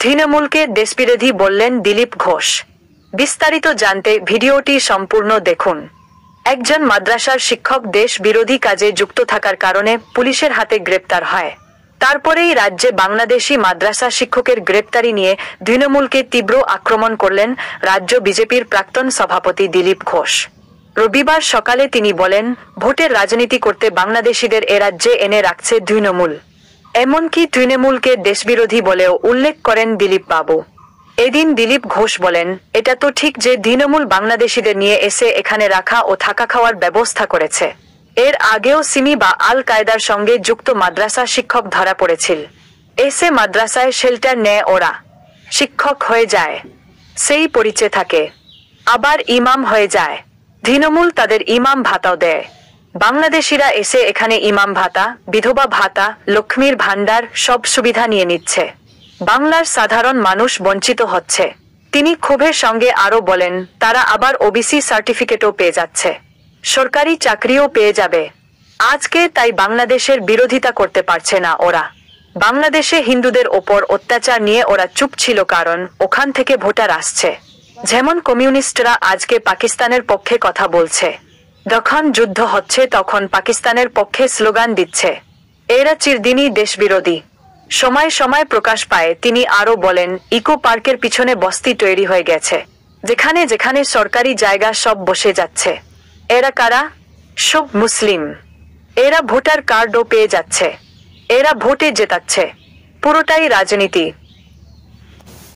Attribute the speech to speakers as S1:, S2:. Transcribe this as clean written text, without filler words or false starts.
S1: তৃণমূলকে দেশবিরোধী বললেন দিলীপ ঘোষ। বিস্তারিত জানতে ভিডিওটি সম্পূর্ণ দেখুন। একজন মাদ্রাসার শিক্ষক দেশ বিরোধী কাজে যুক্ত থাকার কারণে পুলিশের হাতে গ্রেপ্তার হয়। তারপরেই রাজ্যে বাংলাদেশি মাদ্রাসা শিক্ষকের গ্রেপ্তারি নিয়ে তৃণমূলকে তীব্র আক্রমণ করলেন রাজ্য বিজেপির প্রাক্তন সভাপতি দিলীপ ঘোষ। রবিবার সকালে তিনি বলেন, ভোটের রাজনীতি করতে বাংলাদেশিদের এ রাজ্যে এনে রাখছে তৃণমূল। এমনকি তৃণমূলকে দেশবিরোধী বলেও উল্লেখ করেন দিলীপ বাবু। এদিন দিলীপ ঘোষ বলেন, এটা তো ঠিক যে তৃণমূল বাংলাদেশিদের নিয়ে এসে এখানে রাখা ও থাকা খাওয়ার ব্যবস্থা করেছে। এর আগেও সিমি বা আল কায়দার সঙ্গে যুক্ত মাদ্রাসা শিক্ষক ধরা পড়েছিল। এসে মাদ্রাসায় শেল্টার নেয় ওরা, শিক্ষক হয়ে যায়, সেই পরিচয় থাকে, আবার ইমাম হয়ে যায়। তৃণমূল তাদের ইমাম ভাতাও দেয়। বাংলাদেশিরা এসে এখানে ইমাম ভাতা, বিধবা ভাতা, লক্ষ্মীর ভাণ্ডার সব সুবিধা নিয়ে নিচ্ছে। বাংলার সাধারণ মানুষ বঞ্চিত হচ্ছে। তিনি ক্ষোভের সঙ্গে আরও বলেন, তারা আবার ওবিসি সার্টিফিকেটও পেয়ে যাচ্ছে, সরকারি চাকরিও পেয়ে যাবে। আজকে তাই বাংলাদেশের বিরোধিতা করতে পারছে না ওরা। বাংলাদেশে হিন্দুদের ওপর অত্যাচার নিয়ে ওরা চুপ ছিল, কারণ ওখান থেকে ভোটার আসছে। যেমন কমিউনিস্টরা আজকে পাকিস্তানের পক্ষে কথা বলছে, যখন যুদ্ধ হচ্ছে তখন পাকিস্তানের পক্ষে স্লোগান দিচ্ছে। এরা চিরদিনই দেশবিরোধী। সময় সময় প্রকাশ পায়। তিনি আরও বলেন, ইকো পার্কের পিছনে বস্তি তৈরি হয়ে গেছে, যেখানে যেখানে সরকারি জায়গা সব বসে যাচ্ছে। এরা কারা? সব মুসলিম। এরা ভোটার কার্ডও পেয়ে যাচ্ছে, এরা ভোটে জেতাচ্ছে। পুরোটাই রাজনীতি।